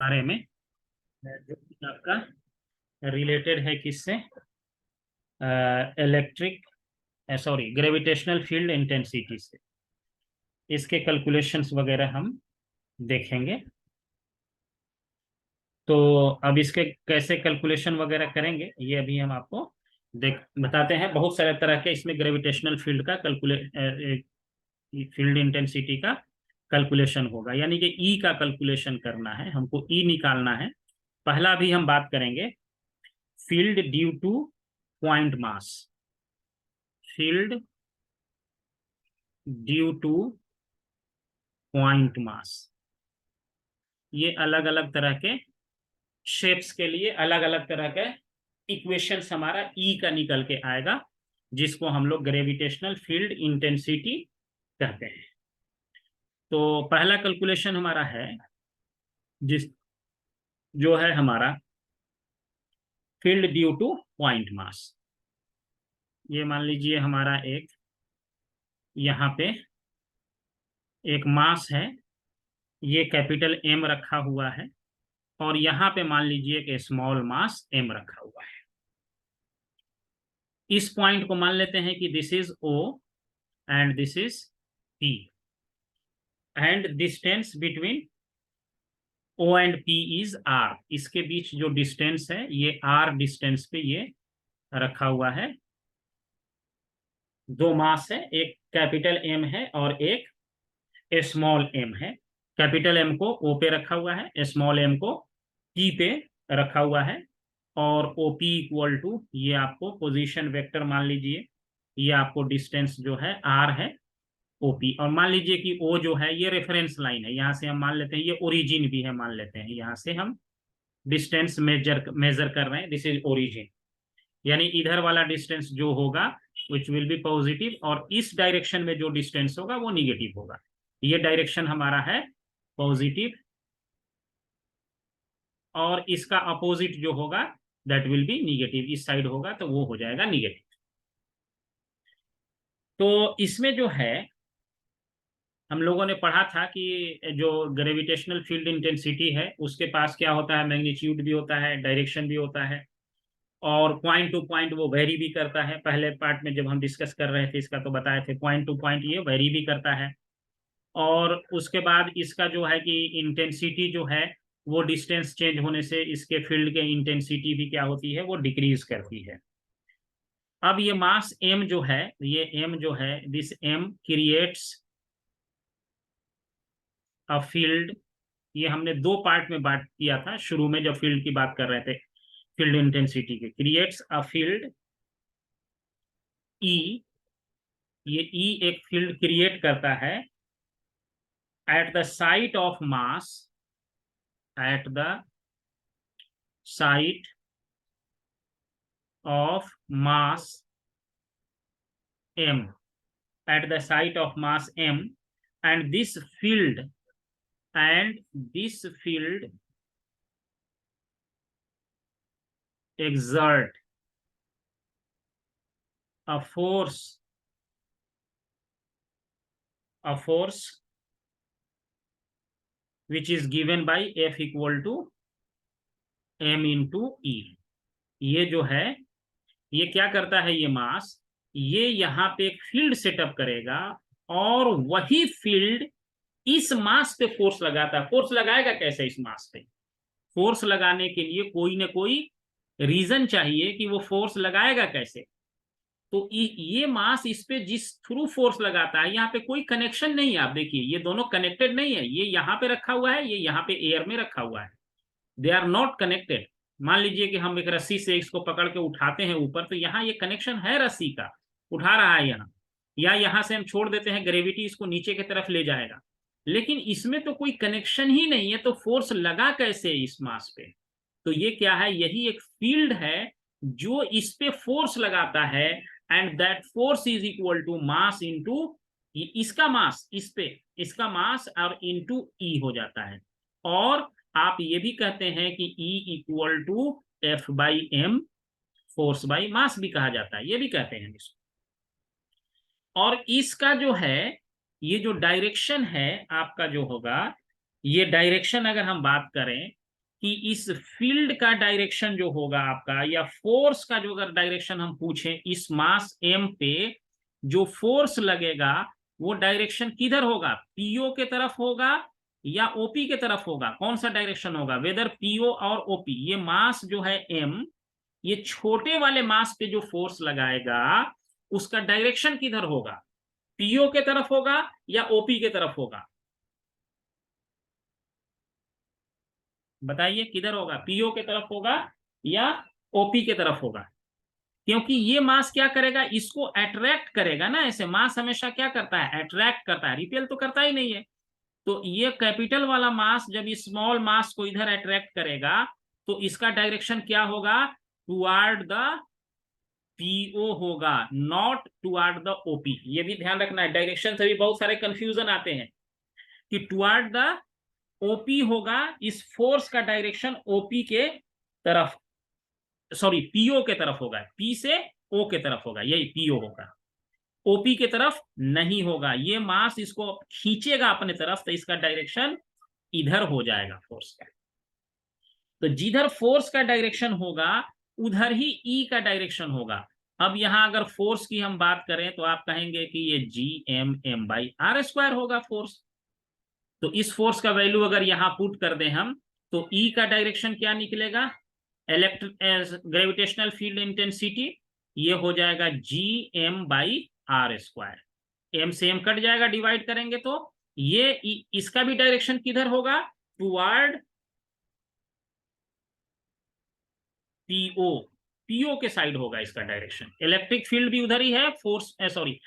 बारे में जो कि आपका रिलेटेड है किससे, electric sorry gravitational field intensity से। इसके कैलकुलेशंस वगैरह हम देखेंगे। तो अब इसके कैसे कैलकुलेशन वगैरह करेंगे ये अभी हम आपको बताते हैं। बहुत सारे तरह के इसमें ग्रेविटेशनल फील्ड का फील्ड इंटेंसिटी का कैलकुलेशन होगा, यानी कि ई का कैलकुलेशन करना है हमको, ई निकालना है। पहला भी हम बात करेंगे field due two point mass. Field due two point mass, ये अलग अलग तरह के शेप्स के लिए अलग अलग तरह के इक्वेशंस हमारा ई का निकल के आएगा, जिसको हम लोग ग्रेविटेशनल फील्ड इंटेंसिटी कहते हैं। तो पहला कैलकुलेशन हमारा है जिस जो है हमारा field due two point mass. ये मान लीजिए हमारा एक यहाँ पे एक मास है, ये कैपिटल एम रखा हुआ है, और यहाँ पे मान लीजिए कि स्मॉल मास एम रखा हुआ है। इस पॉइंट को मान लेते हैं कि this is O and this is P, and distance between O and P is R. इसके बीच जो डिस्टेंस है ये आर डिस्टेंस पे ये रखा हुआ है। दो मास है, एक कैपिटल एम है और एक स्मॉल एम है। कैपिटल एम को ओ पे रखा हुआ है, स्मॉल एम को पी पे रखा हुआ है, और ओ पी इक्वल टू ये आपको पोजीशन वेक्टर मान लीजिए, ये आपको डिस्टेंस जो है आर है ओपी। और मान लीजिए कि ओ जो है ये रेफरेंस लाइन है, यहाँ से हम मान लेते हैं ये ओरिजिन भी है, मान लेते हैं यहाँ से हम डिस्टेंस मेजर कर रहे हैं, दिस इज ओरिजिन। यानी इधर वाला डिस्टेंस जो होगा विच विल बी पॉजिटिव, और इस डायरेक्शन में जो डिस्टेंस होगा वो निगेटिव होगा। ये डायरेक्शन हमारा है पॉजिटिव, और इसका अपोजिट जो होगा दैट विल बी निगेटिव। इस साइड होगा तो वो हो जाएगा निगेटिव। तो इसमें जो है हम लोगों ने पढ़ा था कि जो ग्रेविटेशनल फील्ड इंटेंसिटी है उसके पास क्या होता है, मैग्नीट्यूड भी होता है, डायरेक्शन भी होता है, और पॉइंट टू पॉइंट वो वेरी भी करता है। पहले पार्ट में जब हम डिस्कस कर रहे थे इसका तो बताए थे पॉइंट टू पॉइंट ये वेरी भी करता है। और उसके बाद इसका जो है कि इंटेंसिटी जो है वो डिस्टेंस चेंज होने से इसके फील्ड के इंटेंसिटी भी क्या होती है, वो डिक्रीज करती है। अब ये मास एम जो है, ये एम जो है, this M creates a field. ये हमने दो पार्ट में बात किया था शुरू में जब फील्ड की बात कर रहे थे, फील्ड इंटेंसिटी के। क्रिएट्स अ फील्ड ई, ये ई एक फील्ड क्रिएट करता है at the site of mass, at the site of mass m, at the site of mass m, and this field exert a force which is given by F equal to m into E। ये जो है ये क्या करता है, ये मास ये यहाँ पे एक फील्ड सेटअप करेगा, और वही फील्ड इस मास पे फोर्स लगाता है। फोर्स लगाएगा कैसे इस मास पे? फोर्स लगाने के लिए कोई ना कोई रीजन चाहिए कि वो फोर्स लगाएगा कैसे। तो ये मास इस पे जिस थ्रू फोर्स लगाता है, यहाँ पे कोई कनेक्शन नहीं है। आप देखिए ये दोनों कनेक्टेड नहीं है, ये यहाँ पे रखा हुआ है, ये यहाँ पे एयर में रखा हुआ है, दे आर नॉट कनेक्टेड। मान लीजिए कि हम एक रस्सी से इसको पकड़ के उठाते हैं ऊपर, तो यहाँ ये कनेक्शन है, रस्सी का उठा रहा है यहाँ, या यहाँ से हम छोड़ देते हैं, ग्रेविटी इसको नीचे की तरफ ले जाएगा। लेकिन इसमें तो कोई कनेक्शन ही नहीं है, तो फोर्स लगा कैसे इस मास पे? तो ये क्या है, यही एक फील्ड है जो इस पे फोर्स लगाता है, and that force is equal to mass into इसका मास, इस पे इसका मास और इंटू ई हो जाता है। और आप ये भी कहते हैं कि E equal to F by M, force by mass भी कहा जाता है, ये भी कहते हैं इसको। और इसका जो है ये जो डायरेक्शन है आपका जो होगा, ये डायरेक्शन अगर हम बात करें कि इस फील्ड का डायरेक्शन जो होगा आपका, या फोर्स का जो अगर डायरेक्शन हम पूछें, इस मास m पे जो फोर्स लगेगा वो डायरेक्शन किधर होगा, पीओ के तरफ होगा या ओपी के तरफ होगा, कौन सा डायरेक्शन होगा, वेदर पीओ और ओपी। ये मास जो है m, ये छोटे वाले मास पे जो फोर्स लगाएगा उसका डायरेक्शन किधर होगा, पीओ के तरफ होगा या ओपी के तरफ होगा, बताइए किधर होगा, पीओ के तरफ होगा या ओपी के तरफ होगा। क्योंकि ये मास क्या करेगा, इसको अट्रैक्ट करेगा ना, ऐसे मास हमेशा क्या करता है, अट्रैक्ट करता है, रिपेल तो करता ही नहीं है। तो ये कैपिटल वाला मास जब स्मॉल मास को इधर अट्रैक्ट करेगा तो इसका डायरेक्शन क्या होगा, टुवर्ड द पीओ होगा, नॉट टुवर्ड द ओपी। ये भी ध्यान रखना है, डायरेक्शन से भी बहुत सारे कंफ्यूजन आते हैं कि टुवर्ड द ओपी होगा, इस फोर्स का डायरेक्शन ओपी के तरफ, सॉरी पीओ के तरफ होगा, पी से ओ के तरफ होगा, यही पीओ होगा, ओपी के तरफ नहीं होगा। ये मास इसको खींचेगा अपने तरफ तो इसका डायरेक्शन इधर हो जाएगा फोर्स का। तो जिधर फोर्स का डायरेक्शन होगा उधर ही ई का डायरेक्शन होगा। अब यहां अगर फोर्स की हम बात करें तो आप कहेंगे कि ये G m m/r² होगा फोर्स। तो इस फोर्स का वैल्यू अगर यहां पुट कर दें हम, तो ई का डायरेक्शन क्या निकलेगा, इलेक्ट्रिक ग्रेविटेशनल फील्ड इंटेंसिटी, ये हो जाएगा Gm/r²। एम से एम कट जाएगा, डिवाइड करेंगे तो ये इसका भी डायरेक्शन किधर होगा, टुवर्ड पीओ, पीओ के साइड होगा इसका डायरेक्शन। इलेक्ट्रिक फील्ड भी उधर ही है, फोर्स सॉरी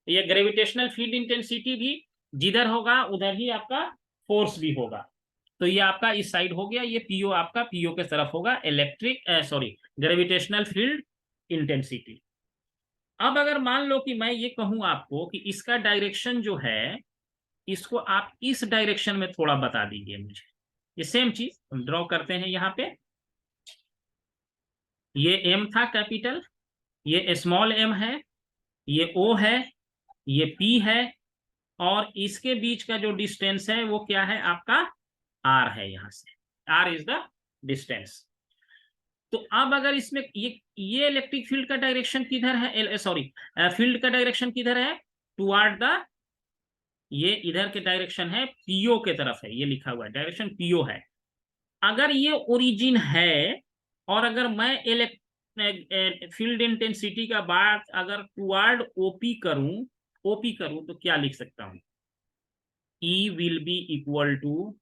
ये ग्रेविटेशनल फील्ड इंटेंसिटी भी जिधर होगा उधर ही आपका फोर्स भी होगा। तो ये आपका इस साइड हो गया, ये पीओ आपका पीओ के तरफ होगा, electric sorry gravitational field intensity. अब अगर मान लो कि मैं ये कहूं आपको कि इसका डायरेक्शन जो है, इसको आप इस डायरेक्शन में थोड़ा बता दीजिए मुझे। ये सेम चीज हम ड्रॉ करते हैं यहाँ पे, ये एम था कैपिटल, ये स्मॉल एम है, ये ओ है, ये पी है, और इसके बीच का जो डिस्टेंस है वो क्या है आपका, आर है, यहां से आर इज द डिस्टेंस। तो अब अगर इसमें ये इलेक्ट्रिक फील्ड का डायरेक्शन किधर है, सॉरी फील्ड का डायरेक्शन किधर है, टुवर्ड द, ये इधर के डायरेक्शन है पीओ के तरफ है, ये लिखा हुआ है डायरेक्शन पीओ है। अगर ये ओरिजिन है और अगर मैं फील्ड इंटेंसिटी का बात अगर टुवर्ड ओपी करूं तो क्या लिख सकता हूं, E will be equal to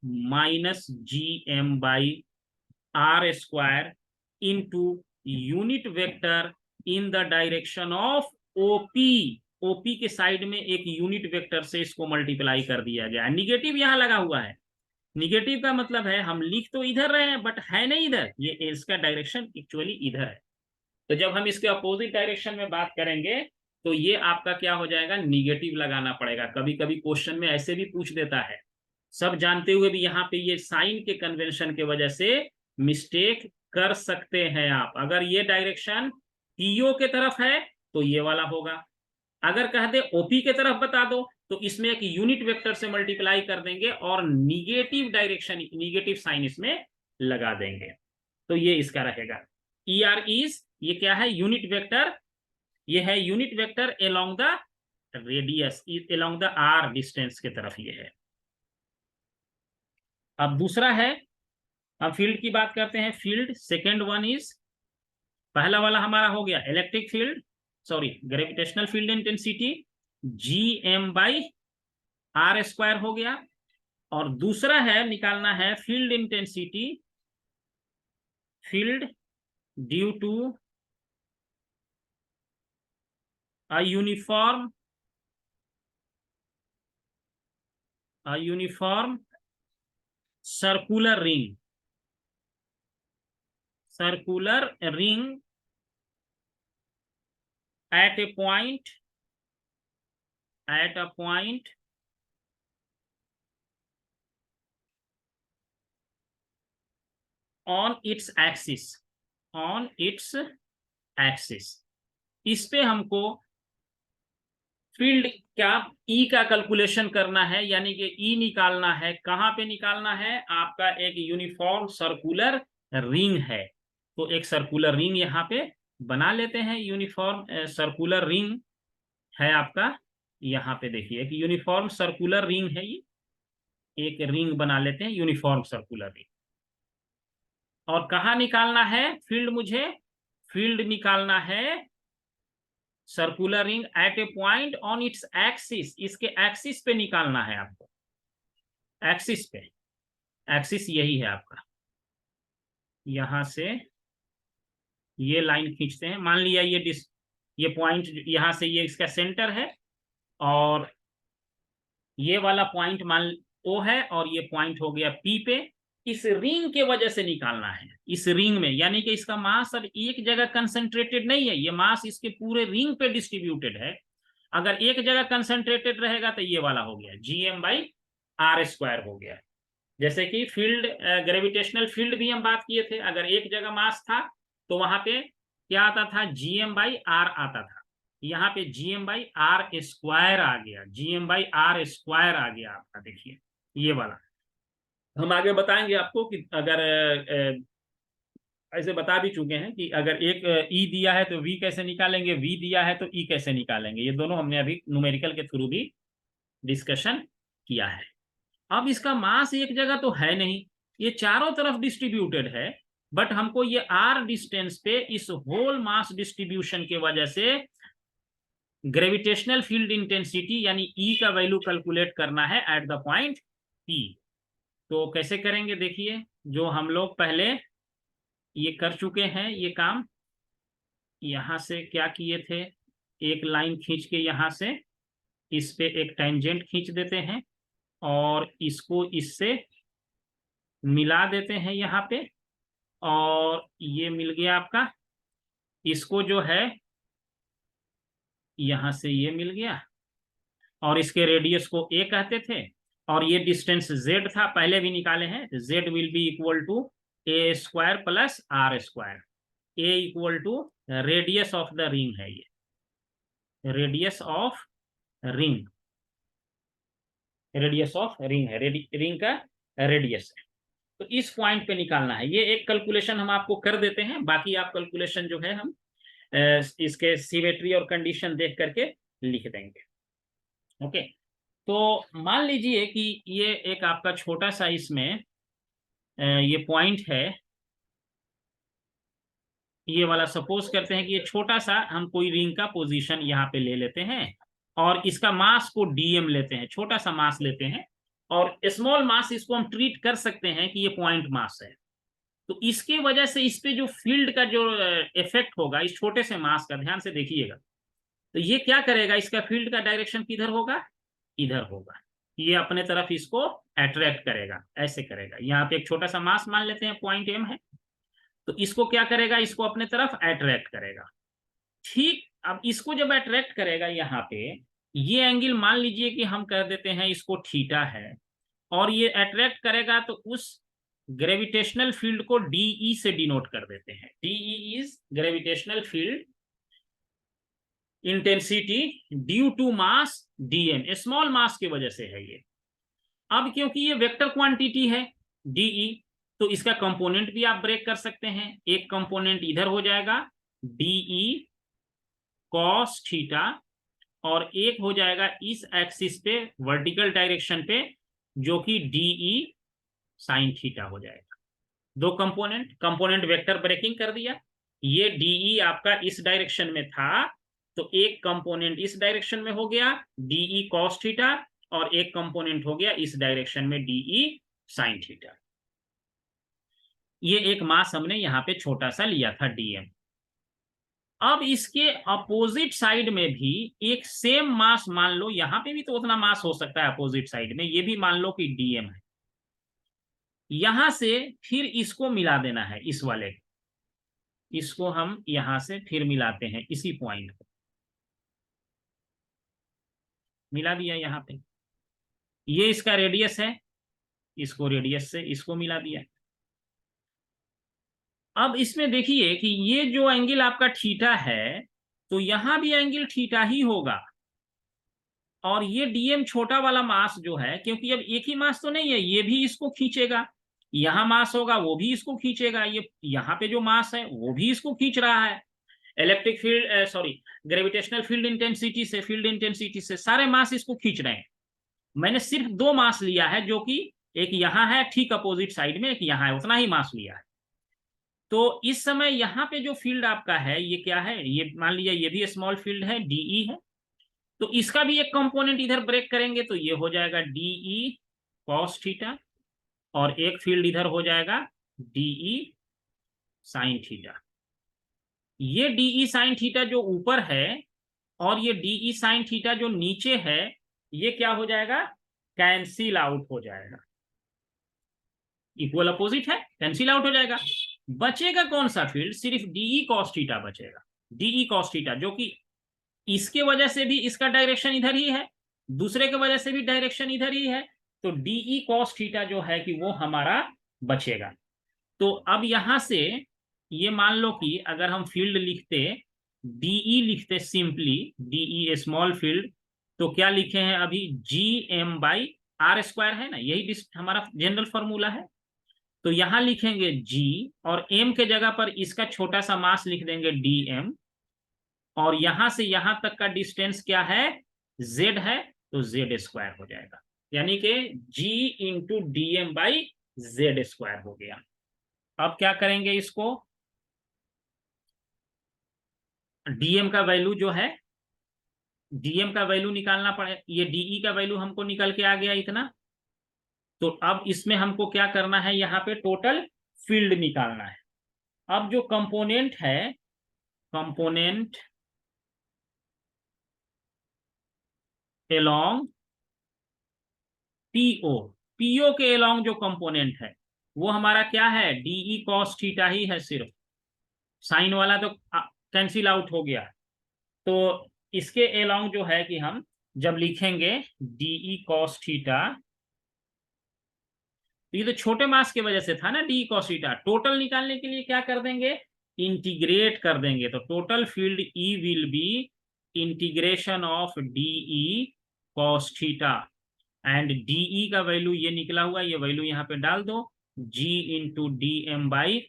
-Gm/r² into unit vector in the direction of OP। OP के साइड में एक यूनिट वेक्टर से इसको मल्टीप्लाई कर दिया गया, निगेटिव यहां लगा हुआ है। निगेटिव का मतलब है हम लिख तो इधर रहे हैं बट है नहीं इधर, ये इसका डायरेक्शन एक्चुअली इधर है। तो जब हम इसके अपोजिट डायरेक्शन में बात करेंगे तो ये आपका क्या हो जाएगा, निगेटिव लगाना पड़ेगा। कभी कभी क्वेश्चन में ऐसे भी पूछ देता है, सब जानते हुए भी यहाँ पे ये साइन के कन्वेंशन के वजह से मिस्टेक कर सकते हैं आप। अगर ये डायरेक्शन पीओ के तरफ है तो ये वाला होगा, अगर कह दे ओपी के तरफ बता दो तो इसमें एक यूनिट वेक्टर से मल्टीप्लाई कर देंगे और निगेटिव डायरेक्शन, निगेटिव साइन इसमें लगा देंगे। तो ये इसका रहेगा ई आर इज, ये क्या है, यूनिट वेक्टर, ये है unit vector along the radius, along the R distance के तरफ ये है। अब दूसरा है, अब फील्ड की बात करते हैं, फील्ड सेकेंड वन इज, पहला वाला हमारा हो गया electric field, sorry gravitational field intensity Gm/r² हो गया, और दूसरा है निकालना है field intensity, field due to a uniform circular ring at a point on its axis। इस पे हमको फील्ड क्या ई का कैलकुलेशन करना है, यानी कि ई निकालना है। कहाँ पे निकालना है? आपका एक यूनिफॉर्म सर्कुलर रिंग है, तो एक सर्कुलर रिंग यहाँ पे बना लेते हैं। यूनिफॉर्म सर्कुलर रिंग है आपका, यहाँ पे देखिए एक यूनिफॉर्म सर्कुलर रिंग है, ये एक रिंग बना लेते हैं यूनिफॉर्म सर्कुलर रिंग। और कहाँ निकालना है फील्ड? मुझे फील्ड निकालना है circular ring at A point on its axis, इसके एक्सिस पे निकालना है आपको, एक्सिस पे। एक्सिस यही है आपका, यहां से ये लाइन खींचते हैं। मान लिया ये पॉइंट यहां से ये इसका सेंटर है, और ये वाला पॉइंट मान ओ है, और ये पॉइंट हो गया पी पे। इस रिंग के वजह से निकालना है, इस रिंग में, यानी कि इसका मास अब एक जगह कंसंट्रेटेड नहीं है, ये मास इसके पूरे रिंग पे डिस्ट्रीब्यूटेड है। अगर एक जगह कंसंट्रेटेड रहेगा तो ये वाला हो गया GM/R² हो गया। जैसे कि फील्ड ग्रेविटेशनल फील्ड भी हम बात किए थे, अगर एक जगह मास था तो वहां पे क्या आता था? GM/R आता था। यहाँ पे GM/R² आ गया, GM/R² आ गया आपका। देखिए ये वाला हम आगे बताएंगे आपको कि अगर ऐसे बता भी चुके हैं कि अगर एक ई दिया है तो वी कैसे निकालेंगे, वी दिया है तो ई कैसे निकालेंगे, ये दोनों हमने अभी न्यूमेरिकल के थ्रू भी डिस्कशन किया है। अब इसका मास एक जगह तो है नहीं, ये चारों तरफ डिस्ट्रीब्यूटेड है, बट हमको ये आर डिस्टेंस पे इस होल मास डिस्ट्रीब्यूशन के वजह से ग्रेविटेशनल फील्ड इंटेंसिटी यानी ई का वैल्यू कैलकुलेट करना है एट द पॉइंट पी। तो कैसे करेंगे? देखिए, जो हम लोग पहले ये कर चुके हैं ये काम, यहां से क्या किए थे, एक लाइन खींच के यहां से इस पे एक टेंजेंट खींच देते हैं, और इसको इससे मिला देते हैं यहाँ पे, और ये मिल गया आपका। इसको जो है यहां से ये मिल गया, और इसके रेडियस को ए कहते थे, और ये डिस्टेंस जेड था, पहले भी निकाले हैं। Z will be equal to A² + R²। A equal to radius of the ring है, ये radius of ring, radius of ring है, रिंग का रेडियस है। तो इस पॉइंट पे निकालना है। ये एक कैलकुलेशन हम आपको कर देते हैं, बाकी आप कैलकुलेशन जो है हम इसके सिमेट्री और कंडीशन देख करके लिख देंगे। ओके, तो मान लीजिए कि ये एक आपका छोटा सा इसमें ये पॉइंट है, ये वाला सपोज करते हैं कि ये छोटा सा हम कोई रिंग का पोजीशन यहाँ पे ले लेते हैं, और इसका मास को डीएम लेते हैं, छोटा सा मास लेते हैं, और स्मॉल मास इसको हम ट्रीट कर सकते हैं कि ये पॉइंट मास है। तो इसके वजह से इस पे जो फील्ड का जो इफेक्ट होगा इस छोटे से मास का, ध्यान से देखिएगा, तो ये क्या करेगा, इसका फील्ड का डायरेक्शन किधर होगा? इधर होगा। ये अपने तरफ इसको अट्रैक्ट करेगा, ऐसे करेगा। यहाँ पे एक छोटा सा मास मान लेते हैं, पॉइंट एम है, तो इसको क्या करेगा, इसको अपने तरफ अट्रैक्ट करेगा। ठीक, अब इसको जब अट्रैक्ट करेगा यहाँ पे, ये एंगल मान लीजिए कि हम कर देते हैं इसको थीटा है, और ये अट्रैक्ट करेगा तो उस ग्रेविटेशनल फील्ड को डीई से डिनोट कर देते हैं। DE is gravitational field intensity due to mass dm, small mass की वजह से है ये। अब क्योंकि ये वेक्टर क्वांटिटी है डीई, तो इसका कंपोनेंट भी आप ब्रेक कर सकते हैं। एक कंपोनेंट इधर हो जाएगा डीई कॉस थीटा, और एक हो जाएगा इस एक्सिस पे वर्टिकल डायरेक्शन पे, जो कि डीई साइन थीटा हो जाएगा। दो कंपोनेंट वेक्टर ब्रेकिंग कर दिया। ये डीई आपका इस डायरेक्शन में था, तो एक कंपोनेंट इस डायरेक्शन में हो गया डीई कॉस थीटा, और एक कंपोनेंट हो गया इस डायरेक्शन में डीई साइन थीटा। ये एक मास हमने यहाँ पे छोटा सा लिया था डीएम। अब इसके अपोजिट साइड में भी एक सेम मास मान लो, यहां पे भी तो उतना मास हो सकता है अपोजिट साइड में, ये भी मान लो कि डीएम है। यहां से फिर इसको मिला देना है, इस वाले, इसको हम यहां से फिर मिलाते हैं, इसी पॉइंट को मिला दिया यहाँ पे। ये इसका रेडियस है, इसको रेडियस से इसको मिला दिया। अब इसमें देखिए कि ये जो एंगल आपका थीटा है, तो यहां भी एंगल थीटा ही होगा, और ये डीएम छोटा वाला मास जो है, क्योंकि अब एक ही मास तो नहीं है, ये भी इसको खींचेगा, यहाँ मास होगा वो भी इसको खींचेगा, ये यहाँ पे जो मास है वो भी इसको खींच रहा है। Electric field sorry gravitational field intensity से सारे मास इसको खींच रहे हैं। मैंने सिर्फ दो मास लिया है, जो कि एक यहाँ है ठीक अपोजिट साइड में, एक यहाँ है, उतना ही मास लिया है। तो इस समय यहाँ पे जो फील्ड आपका है ये क्या है, ये मान लिया ये भी स्मॉल फील्ड है, डीई है। तो इसका भी एक कंपोनेंट इधर ब्रेक करेंगे तो ये हो जाएगा डीई कॉस थीटा, और एक फील्ड इधर हो जाएगा डीई साइन थीटा। ये डीई साइन थीटा जो ऊपर है और ये डीई साइन थीटा जो नीचे है, ये क्या हो जाएगा, कैंसिल आउट हो जाएगा। इक्वल अपोजिट है, कैंसिल आउट हो जाएगा। बचेगा कौन सा फील्ड, सिर्फ डीई कॉस थीटा बचेगा। डीई कॉस थीटा जो कि इसके वजह से भी इसका डायरेक्शन इधर ही है, दूसरे के वजह से भी डायरेक्शन इधर ही है, तो डीई कॉस थीटा जो है कि वो हमारा बचेगा। तो अब यहां से ये मान लो कि अगर हम फील्ड लिखते, डीई लिखते सिंपली, डीई स्मॉल फील्ड, तो क्या लिखे हैं अभी, G M by R square है ना, यही हमारा जनरल फॉर्मूला है। तो यहां लिखेंगे जी, और एम के जगह पर इसका छोटा सा मास लिख देंगे डी एम, और यहां से यहां तक का डिस्टेंस क्या है, जेड है, तो जेड स्क्वायर हो जाएगा, यानी कि G into D M by Z square हो गया। अब क्या करेंगे, इसको डीएम का वैल्यू जो है, डीएम का वैल्यू निकालना पड़े, ये डीई का वैल्यू हमको निकल के आ गया इतना। तो अब इसमें हमको क्या करना है, यहाँ पे टोटल फील्ड निकालना है। अब जो कंपोनेंट है, कंपोनेंट एलोंग पीओ, पीओ के एलोंग जो कंपोनेंट है वो हमारा क्या है, डीई कॉस थीटा ही है सिर्फ, साइन वाला तो कैंसिल आउट हो गया। तो इसके एलोंग जो है कि हम जब लिखेंगे डीई कॉस थीटा, तो ये तो छोटे मास की वजह से था ना डी कॉस थीटा, टोटल निकालने के लिए क्या कर देंगे, इंटीग्रेट कर देंगे। तो total field E will be integration of DE cos theta, and DE का वैल्यू ये निकला हुआ, ये वैल्यू यहाँ पे डाल दो, G into D M by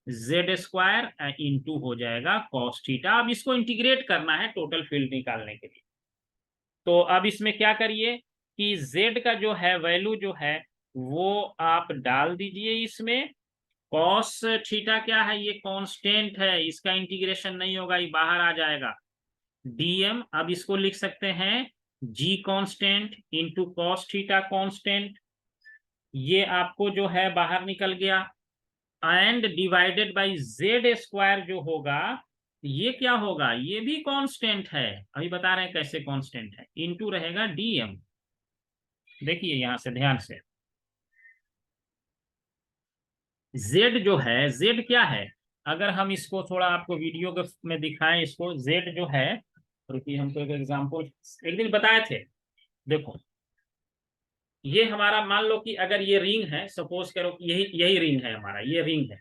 Z square into हो जाएगा कॉस थीटा। अब इसको इंटीग्रेट करना है टोटल फील्ड निकालने के लिए। तो अब इसमें क्या करिए कि z का जो है वैल्यू जो है वो आप डाल दीजिए इसमें। कॉस थीटा क्या है, ये कांस्टेंट है, इसका इंटीग्रेशन नहीं होगा, ये बाहर आ जाएगा। dm, अब इसको लिख सकते हैं g constant into cos theta constant, ये आपको जो है बाहर निकल गया, and divided by Z square जो होगा, ये क्या होगा, ये भी कांस्टेंट है, अभी बता रहे हैं कैसे कांस्टेंट है, इनटू रहेगा डीएम। देखिए यहां से ध्यान से, जेड जो है, जेड क्या है, अगर हम इसको थोड़ा आपको वीडियो में दिखाएं, इसको जेड जो है, रुकिए हमको एक एग्जांपल एक दिन बताए थे। देखो ये हमारा मान लो कि अगर ये रिंग है, सपोज करो यही यही रिंग है हमारा, ये रिंग है।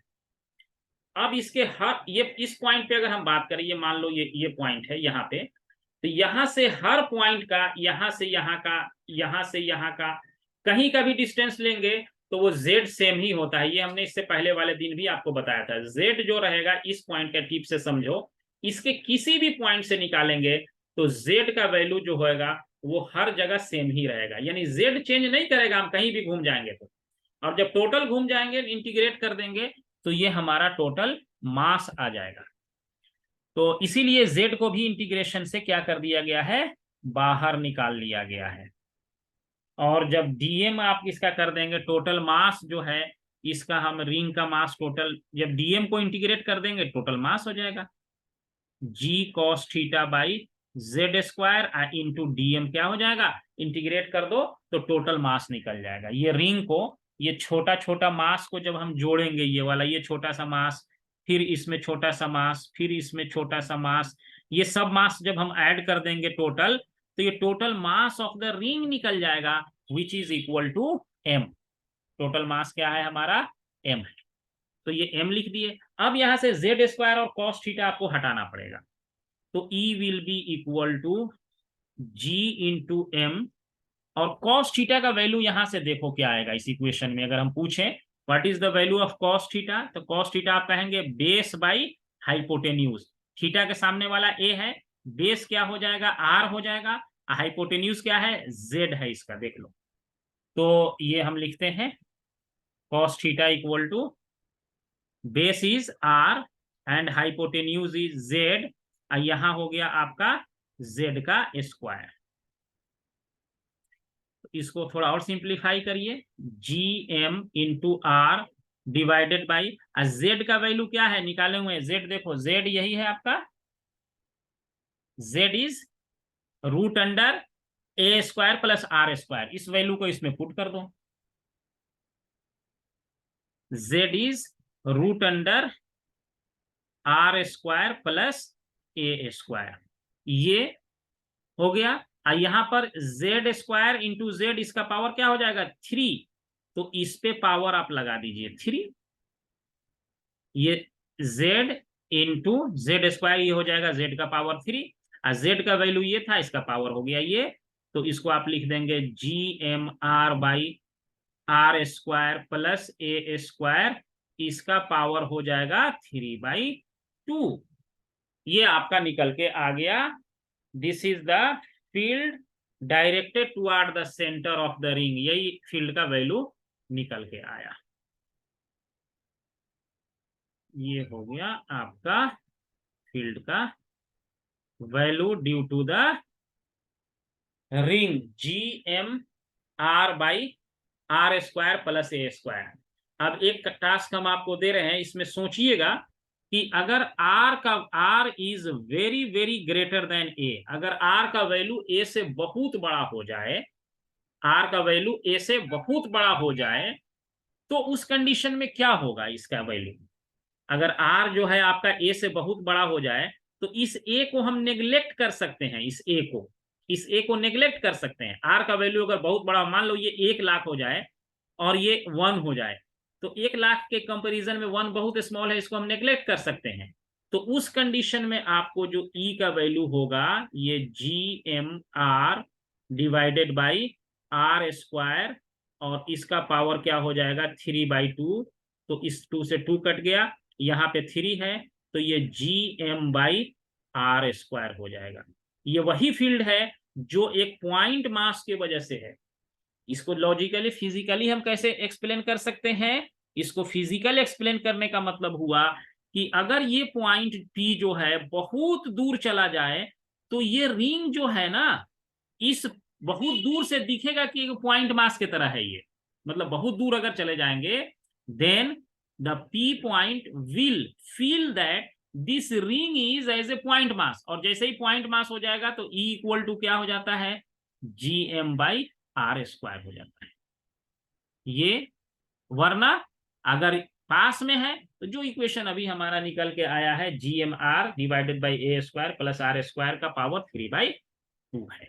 अब इसके हर ये इस पॉइंट पे अगर हम बात करें, ये मान लो ये पॉइंट है यहाँ पे, तो यहाँ से हर पॉइंट का, यहाँ से यहाँ का, यहाँ से यहाँ का, कहीं का भी डिस्टेंस लेंगे तो वो z सेम ही होता है। ये हमने इससे पहले वाले दिन भी आपको बताया था, z जो रहेगा इस पॉइंट का, टिप से समझो, इसके किसी भी पॉइंट से निकालेंगे तो z का वैल्यू जो होगा वो हर जगह सेम ही रहेगा, यानी z चेंज नहीं करेगा, हम कहीं भी घूम जाएंगे तो। और जब टोटल घूम जाएंगे, इंटीग्रेट कर देंगे, तो ये हमारा टोटल मास आ जाएगा। तो इसीलिए z को भी इंटीग्रेशन से क्या कर दिया गया है, बाहर निकाल लिया गया है। और जब dm आप इसका कर देंगे, टोटल मास जो है इसका, हम रिंग का मास टोटल, जब dm को इंटीग्रेट कर देंगे टोटल मास हो जाएगा g cos theta by Z square into DM, क्या हो जाएगा, इंटीग्रेट कर दो तो टोटल मास निकल जाएगा। ये रिंग को, ये छोटा छोटा मास को जब हम जोड़ेंगे, ये वाला, ये छोटा सा मास, फिर इसमें छोटा सा मास, फिर इसमें छोटा सा मास, ये सब मास जब हम ऐड कर देंगे टोटल, तो ये total mass of the ring निकल जाएगा, which is equal to m। Total mass क्या है हमारा, m है। तो ये m लिख दिए। अब यहां से जेड स्क्वायर और कॉस थीटा आपको हटाना पड़ेगा, तो E will be equal to G into M, और कॉस थीटा का वैल्यू यहां से देखो क्या आएगा इस इक्वेशन में। अगर हम पूछें what is the value of cos theta, तो कॉस थीटा आप कहेंगे बेस बाई हाइपोटेन्यूज। थीटा के सामने वाला ए है, बेस क्या हो जाएगा, आर हो जाएगा, हाइपोटेन्यूज क्या है, जेड है इसका, देख लो। तो ये हम लिखते हैं cos theta equal to base is R and hypotenuse is Z, यहां हो गया आपका जेड का स्क्वायर। इसको थोड़ा और सिंप्लीफाई करिए, G M into R divided by, Z का वैल्यू क्या है निकाले हुए, जेड देखो, जेड यही है आपका, Z is root under A square plus R square, इस वैल्यू को इसमें पुट कर दो, Z is root under R square plus A square, ये हो गया। यहां पर जेड स्क्वायर इंटू जेड, इसका पावर क्या हो जाएगा 3, तो इस पे पावर आप लगा दीजिए 3, ये जेड इंटू जेड स्क्वायर, ये हो जाएगा जेड का पावर 3, और जेड का वैल्यू ये था, इसका पावर हो गया ये, तो इसको आप लिख देंगे G M R by R square plus A square, इसका पावर हो जाएगा 3/2। ये आपका निकल के आ गया, this is the field directed toward the centre of the ring, यही फील्ड का वैल्यू निकल के आया। ये हो गया आपका फील्ड का value due to the ring G M R by R square plus A square. अब एक टास्क हम आपको दे रहे हैं, इसमें सोचिएगा कि अगर आर का, R is very very greater than A, अगर आर का वैल्यू ए से बहुत बड़ा हो जाए, आर का वैल्यू ए से बहुत बड़ा हो जाए, तो उस कंडीशन में क्या होगा इसका वैल्यू, अगर आर जो है आपका ए से बहुत बड़ा हो जाए, तो इस ए को हम नेग्लेक्ट कर सकते हैं, इस ए को नेग्लेक्ट कर सकते हैं। आर का वैल्यू अगर बहुत बड़ा, मान लो ये 1,00,000 हो जाए और ये 1 हो जाए, तो 1,00,000 के कंपैरिजन में 1 बहुत स्मॉल है, इसको हम नेग्लेक्ट कर सकते हैं। तो उस कंडीशन में आपको जो ई का वैल्यू होगा, ये G M R divided by R square, और इसका पावर क्या हो जाएगा 3/2, तो इस 2 से 2 कट गया, यहाँ पे 3 है, तो ये G M by R square हो जाएगा। ये वही फील्ड है जो एक पॉइंट मास की वजह से है। इसको लॉजिकली फिजिकली हम कैसे एक्सप्लेन कर सकते हैं, इसको फिजिकल एक्सप्लेन करने का मतलब हुआ कि अगर ये पॉइंट पी जो है बहुत दूर चला जाए, तो ये रिंग जो है ना, इस बहुत दूर से दिखेगा कि एक पॉइंट मास की तरह है ये, मतलब बहुत दूर अगर चले जाएंगे, then the P point will feel that this ring is as a point mass, और जैसे ही पॉइंट मास हो जाएगा तो ई इक्वल टू क्या हो जाता है, G M by R square हो जाता है ये। वरना अगर पास में है, तो जो इक्वेशन अभी हमारा निकल के आया है, G M R divided by A square plus R square का पावर 3/2 है।